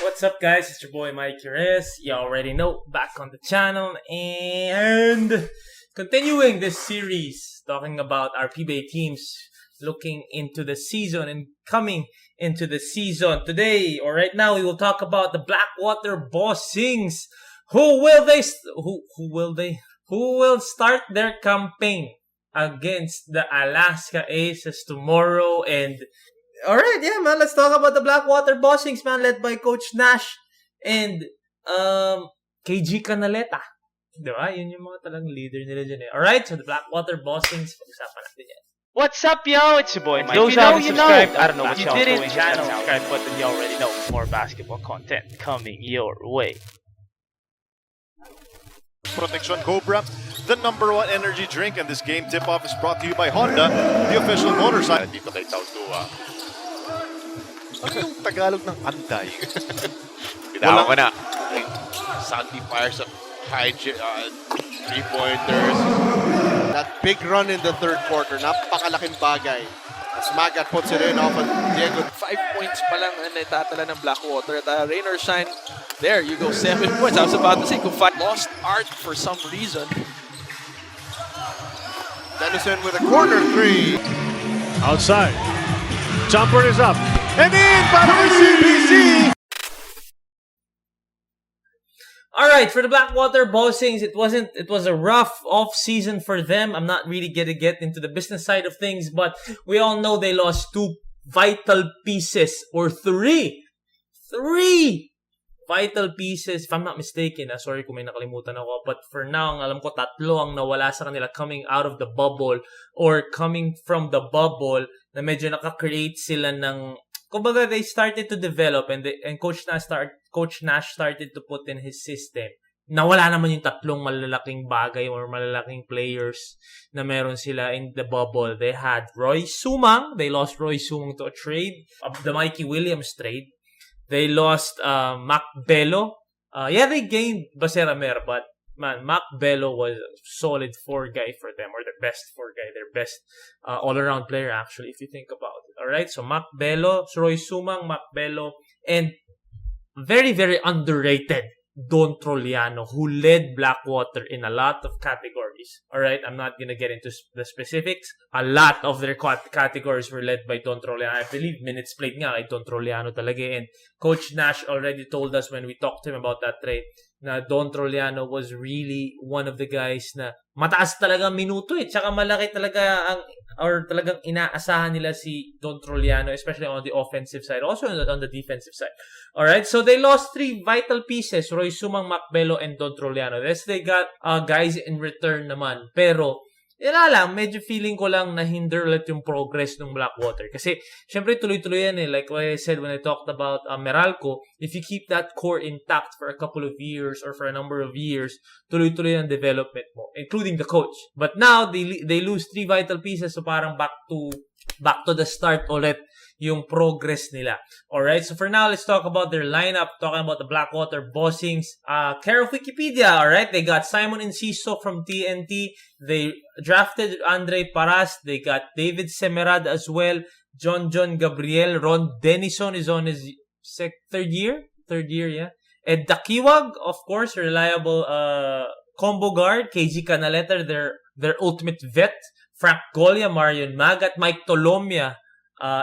What's up, guys? It's your boy Mikee. You already know, back on the channel and continuing this series talking about our PBA teams looking into the season and coming into the season. Today or right now, we will talk about the Blackwater Bossings. Who will start their campaign against the Alaska Aces tomorrow? And alright, yeah, man. Let's talk about the Blackwater Bossings, man, led by Coach Nash and KG Canaleta. Diba? Yun yung mga talagang leader nila dyan eh. Alright, so the Blackwater Bossings, pag-usapan natin yan. What's up, yo? It's your boy Mikee. Those who haven't subscribed, I don't know what you y'all did doing. it, channel. That subscribe button, you already know. More basketball content coming your way. Protection Cobra, the #1 energy drink, and this game tip-off is brought to you by Honda, the official motorcycle. Dito kay Totoo. Ano yung Tagalog ng anday? Binawa ko na. Sandy fires up high three-pointers. That big run in the third quarter, napakalaking bagay. As Magat puts it in off of Diego. 5 points pa lang ang naitatala ng Blackwater. At rain or shine, there you go, 7 points. I was about to say, kung lost art for some reason. Dennison with a corner three. Outside. Jumper is up. And in para kay CBC. Alright, for the Blackwater Bossings, it was a rough off-season for them. I'm not really gonna get into the business side of things, but we all know they lost 2 vital pieces, or 3 vital pieces, if I'm not mistaken. Sorry kung may nakalimutan ako, but for now, ang alam ko, 3 ang nawala sa kanila coming out of the bubble, or coming from the bubble, na medyo nakakreate sila ng, kumbaga, they started to develop, and Coach Nash started to put in his system. Nawala naman yung 3 malalaking bagay or malalaking players na meron sila in the bubble. They had Roy Sumang. They lost Roy Sumang to a trade. The Mikey Williams trade. They lost Mac Bello. They gained Baseramer, but man, Mac Bello was a solid 4 guy for them, or their best 4 guy, their best all-around player actually, if you think about it. Alright, so Mac Bello, Roy Sumang, Mac Bello, and very, very underrated Don Troliano, who led Blackwater in a lot of categories. Alright, I'm not gonna get into the specifics. A lot of their categories were led by Don Troliano. I believe minutes played nga kay Don Troliano talaga. And Coach Nash already told us when we talked to him about that trade na Don Troliano was really one of the guys na mataas talaga minuto eh. Tsaka malaki talaga talagang inaasahan nila si Don Troliano, especially on the offensive side, also on the defensive side. Alright, so they lost 3 vital pieces, Roy Sumang, Macbelo, and Don Troliano. Yes, they got guys in return naman. Pero, yun lang, medyo feeling ko lang na-hinder ulit yung progress ng Blackwater. Kasi, syempre, tuloy-tuloy yan eh. Like what I said when I talked about Meralco, if you keep that core intact for a couple of years or for a number of years, tuloy-tuloy ang development mo, including the coach. But now, they lose 3 vital pieces, so parang back to the start ulit yung progress nila. Alright, so for now, let's talk about their lineup. Talking about the Blackwater Bossings. Care of Wikipedia, alright? They got Simon Enciso from TNT. They drafted Andre Paras. They got David Semerad as well. John Gabriel. Ron Denison is on his third year, yeah. Ed Dakiwag, of course, reliable combo guard. KG Canaleta, their ultimate vet. Frank Golia, Marion Magat, Mike Tolomia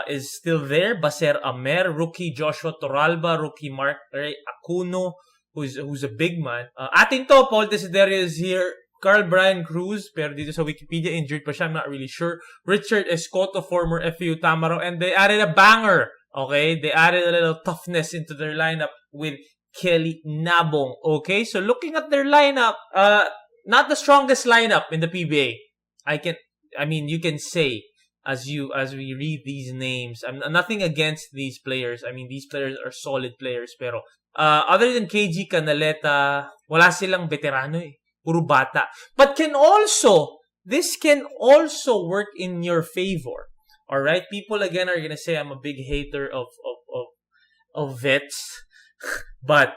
is still there. Baser Amer, rookie Joshua Toralba, rookie Mark Ray Acuno, who's a big man. Atin to, Paul Desiderio is here. Carl Brian Cruz, pero dito sa Wikipedia, injured pa siya, I'm not really sure. Richard Escoto, former FAU Tamaro, and they added a banger, okay? They added a little toughness into their lineup with Kelly Nabong, okay? So looking at their lineup, not the strongest lineup in the PBA. You can say, as we read these names, I'm nothing against these players. I mean, these players are solid players, pero other than KG Canaleta, wala silang veterano eh. Puro bata. But this can also work in your favor. Alright? People again are gonna say I'm a big hater of vets. But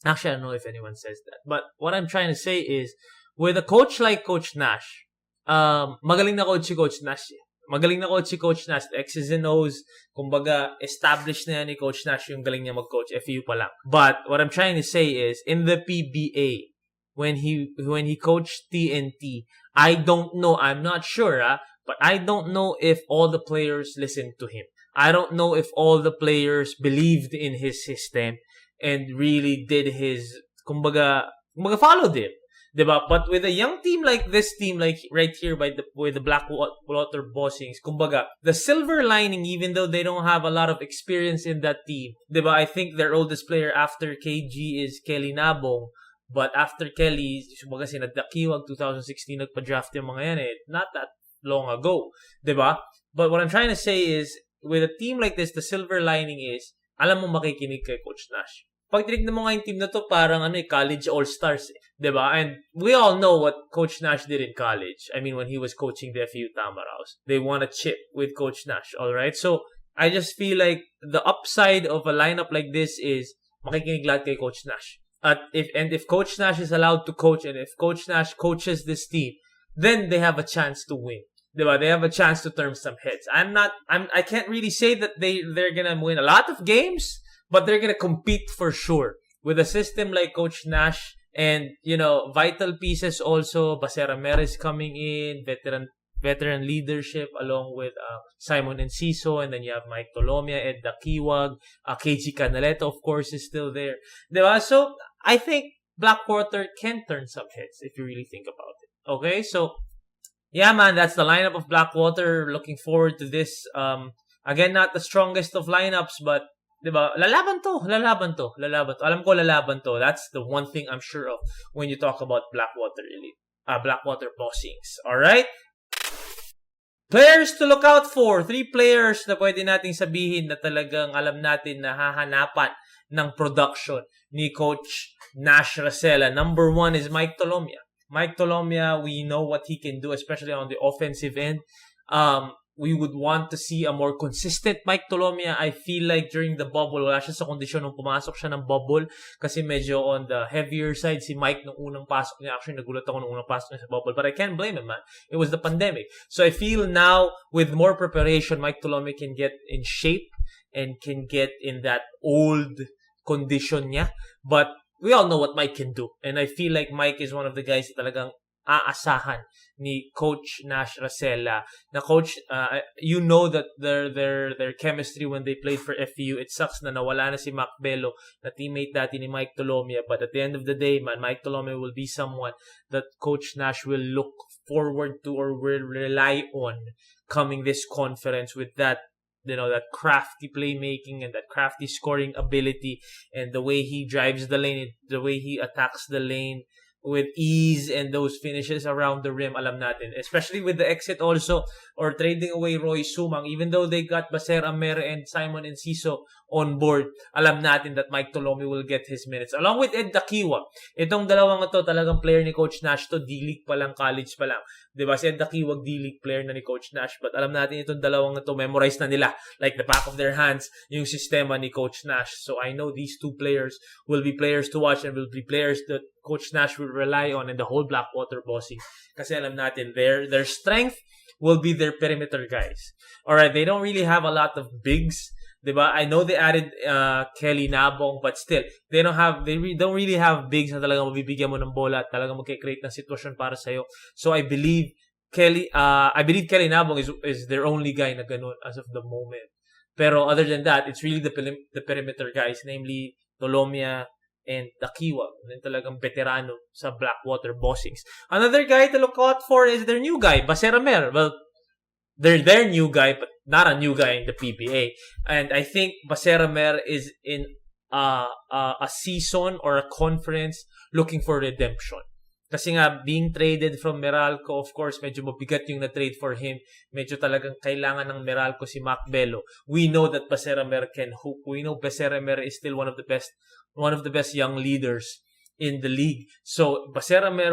actually, I don't know if anyone says that. But what I'm trying to say is, with a coach like Coach Nash, magaling na coach si Coach Nash. magaling na coach si Coach Nash. X's and O's, kumbaga, established na yan ni Coach Nash yung galing niya mag-coach. FU pa lang. But what I'm trying to say is, in the PBA, when he coached TNT, I don't know, I'm not sure, but I don't know if all the players listened to him. I don't know if all the players believed in his system and really did his, kumbaga followed him. Diba? But with a young team like this team, like right here with the Blackwater Bossings, kumbaga, the silver lining, even though they don't have a lot of experience in that team, diba? I think their oldest player after KG is Kelly Nabong. But after Kelly, kumbaga sinadakiwag 2016 nagpa-draft yung mga yan not that long ago. Diba? But what I'm trying to say is, with a team like this, the silver lining is, alam mo makikinig kay Coach Nash. Pag tinignan mo nga yung team na to, parang college all-stars. Diba? And we all know what Coach Nash did in college. I mean, when he was coaching the FU Tamaraws. They won a chip with Coach Nash. Alright? So, I just feel like the upside of a lineup like this is makikinig lahat kay Coach Nash. If Coach Nash is allowed to coach, and if Coach Nash coaches this team, then they have a chance to win. Diba? They have a chance to turn some heads. I can't really say that they're gonna win a lot of games, but they're gonna compete for sure. With a system like Coach Nash and, vital pieces also, Basera Meres coming in, veteran leadership along with Simon Enciso, and then you have Mike Tolomia, Ed Dakiwag, KG Canaleto, of course, is still there. Diba? So, I think Blackwater can turn some heads if you really think about it. Okay? So, yeah, man, that's the lineup of Blackwater. Looking forward to this. Again, not the strongest of lineups, but diba? Lalaban to. Alam ko lalaban to. That's the one thing I'm sure of when you talk about Blackwater Elite. Blackwater Bossings. Alright? Players to look out for. 3 players na pwede nating sabihin na talagang alam natin na hahanapan ng production ni Coach Nash Racela. Number 1 is Mike Tolomia. Mike Tolomia, we know what he can do, especially on the offensive end. We would want to see a more consistent Mike Tolomia. I feel like during the bubble, wala siya sa kondisyon nung pumasok siya ng bubble kasi medyo on the heavier side si Mike nung unang pasok niya. Actually, nagulat ako nung unang pasok niya sa bubble. But I can't blame him, man. It was the pandemic. So I feel now, with more preparation, Mike Tolomia can get in shape and can get in that old condition niya. But we all know what Mike can do. And I feel like Mike is one of the guys na talagang aasahan ni Coach Nash Racela. Na coach, you know that their chemistry when they played for FU, it sucks na nawala na si Mac Bello, na teammate dati ni Mike Tolomia. But at the end of the day, man, Mike Tolomia will be someone that Coach Nash will look forward to or will rely on coming this conference with that, that crafty playmaking and that crafty scoring ability and the way he drives the lane, the way he attacks the lane with ease and those finishes around the rim, alam natin. Especially with the exit also, or trading away Roy Sumang, even though they got Basera Mere and Simon Enciso on board, alam natin that Mike Tolomia will get his minutes. Along with Ed Dakiwa. Itong dalawang ito, talagang player ni Coach Nash to, D-League pa lang, college pa lang. Diba? Si Ed Dakiwa, D-League player na ni Coach Nash. But alam natin itong dalawang ito, memorize na nila, like the back of their hands, yung sistema ni Coach Nash. So I know these 2 players will be players to watch and will be players that Coach Nash will rely on in the whole Blackwater Bossing. Kasi alam natin, their strength will be their perimeter guys. Alright, they don't really have a lot of bigs. Diba? I know they added Kelly Nabong, but still, they don't really have bigs na talagang mabibigyan mo ng bola at talagang magkikreate ng sitwasyon para sa'yo. So I believe Kelly Nabong is their only guy na ganun as of the moment. Pero other than that, it's really the perimeter guys, namely Tolomia and Dakiwa. And talagang veterano sa Blackwater Bossings. Another guy to look out for is their new guy, Basera Mer. Well, they're their new guy, but not a new guy in the PBA. And I think Basera Mer is in a season or a conference looking for redemption. Kasi nga, being traded from Meralco, of course, medyo mabigat yung na-trade for him. Medyo talagang kailangan ng Meralco si Mac Bello. We know that Basera Mer can hoop. We know Basera Mer is still one of the best young leaders in the league. So, Basera Mer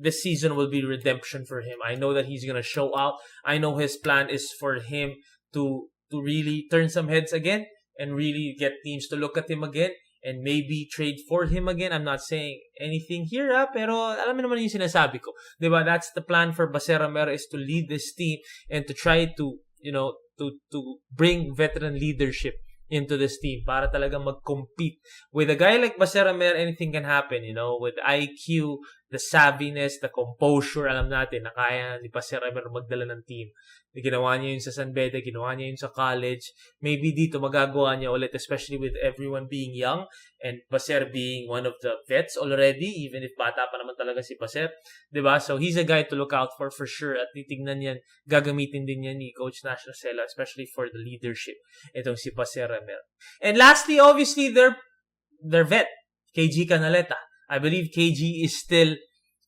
this season will be redemption for him. I know that he's gonna show out. I know his plan is for him to really turn some heads again and really get teams to look at him again and maybe trade for him again. I'm not saying anything here, pero alam mo naman yung sinasabi ko. Diba? That's the plan for Baseramero, is to lead this team and to try to, to bring veteran leadership into this team para talagang mag-compete. With a guy like Baseramero, anything can happen, with IQ, the savviness, the composure, alam natin na kaya ni Baseramero magdala ng team. Ginawa niya yun sa San Beda, ginawa niya yun sa college. Maybe dito magagawa niya ulit, especially with everyone being young and Baser being one of the vets already, even if bata pa naman talaga si Baser. Diba? So he's a guy to look out for sure. At titignan yan, gagamitin din yan ni Coach Nash Rosella, especially for the leadership. Itong si Baser Ramel. And lastly, obviously, their vet, KG Canaleta. I believe KG is still,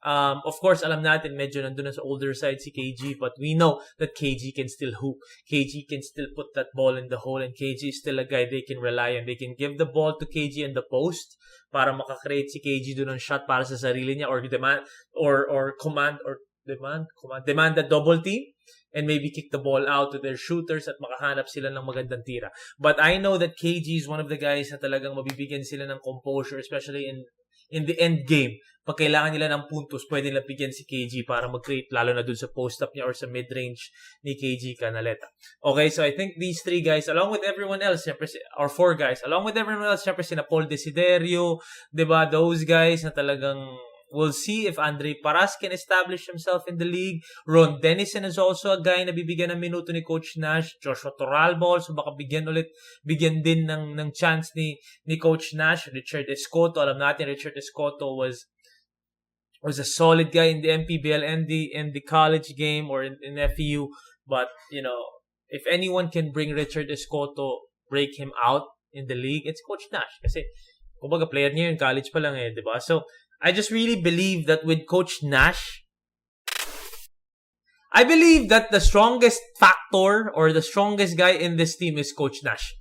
of course, alam natin, medyo nandun na sa older side si KG, but we know that KG can still hoop. KG can still put that ball in the hole, and KG is still a guy they can rely on. They can give the ball to KG in the post para makakreate si KG doon ng shot para sa sarili niya, or demand the double team, and maybe kick the ball out to their shooters at makahanap sila ng magandang tira. But I know that KG is one of the guys na talagang mabibigyan sila ng composure, especially in the end game. Pag kailangan nila ng puntos, pwede nila bigyan si KG para mag-create, lalo na dun sa post-up niya or sa mid-range ni KG Canaleta. Okay, so I think these three guys, along with everyone else, or four guys, along with everyone else, syempre sina Paul Desiderio, diba, those guys na talagang we'll see if Andre Paras can establish himself in the league. Ron Dennison is also a guy na bibigyan ng minuto ni Coach Nash. Joshua Torralbo, so baka bigyan din ng chance ni Coach Nash. Richard Escoto, alam natin Richard Escoto was a solid guy in the MPBL and the college game or in FEU. But, if anyone can bring Richard Escoto, break him out in the league, it's Coach Nash. Kasi, kumbaga, player niya yun, college pa lang diba? So, I just really believe that with Coach Nash, I believe that the strongest factor or the strongest guy in this team is Coach Nash.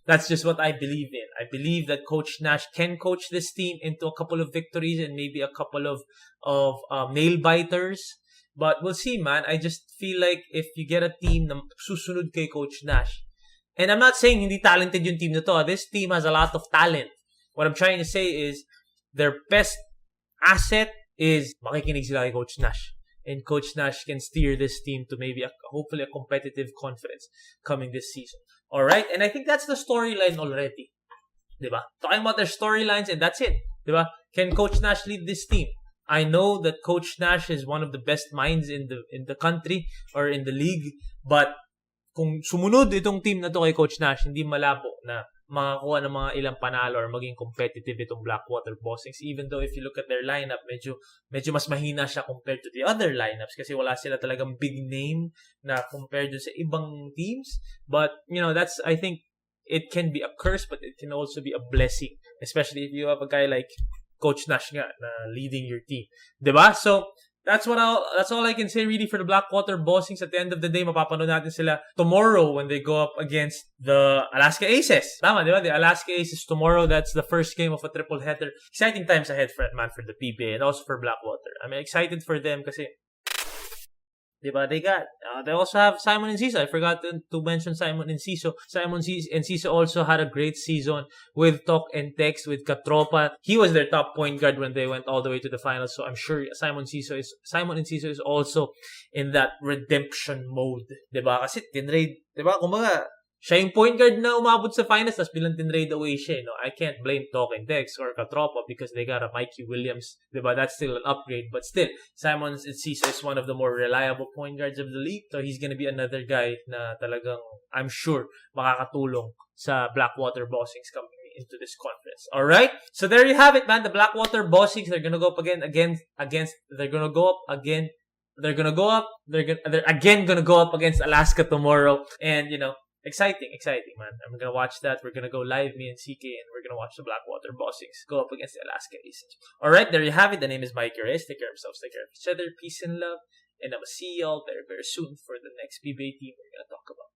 That's just what I believe in. I believe that Coach Nash can coach this team into a couple of victories and maybe a couple of nail biters. But we'll see, man. I just feel like if you get a team na susunod kay Coach Nash, and I'm not saying hindi talented yung team na to. This team has a lot of talent. What I'm trying to say is their best asset is makikinig sila kay Coach Nash. And Coach Nash can steer this team to maybe hopefully a competitive conference coming this season. Alright? And I think that's the storyline already. Diba? Talking about their storylines, and that's it. Diba? Can Coach Nash lead this team? I know that Coach Nash is one of the best minds in the country or in the league, but kung sumunod itong team na to kay Coach Nash, hindi malabo na makakuha ng mga ilang panalo or maging competitive itong Blackwater Bossings. Even though if you look at their lineup, medyo mas mahina siya compared to the other lineups kasi wala sila talagang big name na compared to sa ibang teams. But, that's, I think, it can be a curse, but it can also be a blessing. Especially if you have a guy like Coach Nash nga na leading your team. Diba? So, that's all I can say really for the Blackwater Bossings. At the end of the day, mapapanood natin sila tomorrow when they go up against the Alaska Aces. Tama, di ba? The Alaska Aces tomorrow. That's the first game of a triple header. Exciting times ahead for the PBA and also for Blackwater. I'm excited for them kasi diba? They also have Simon Enciso. I forgot to mention Simon Enciso. Simon Enciso also had a great season with Talk and Text, with Katropa. He was their top point guard when they went all the way to the finals. So I'm sure Simon Enciso is also in that redemption mode. Diba? Kasi tinrade, diba? Kumbaga, siya yung point guard na umabot sa finals, tapos bilang tinrade away siya. I can't blame Talk and Dex or Katropa because they got a Mikee Williams. Diba? That's still an upgrade. But still, Simon Enciso is one of the more reliable point guards of the league. So he's gonna be another guy na talagang, I'm sure, makakatulong sa Blackwater Bossings coming into this conference. Alright? So there you have it, man. The Blackwater Bossings, they're gonna go up again they're again gonna go up against Alaska tomorrow. And, exciting, man. I'm gonna watch that. We're gonna go live, me and CK, and we're gonna watch the Blackwater Bossings go up against the Alaska Aces. Alright, there you have it. The name is Mikee Reyes. Take care of yourselves, take care of each other. Peace and love. And I will see y'all very, very soon for the next PBA team we're gonna talk about.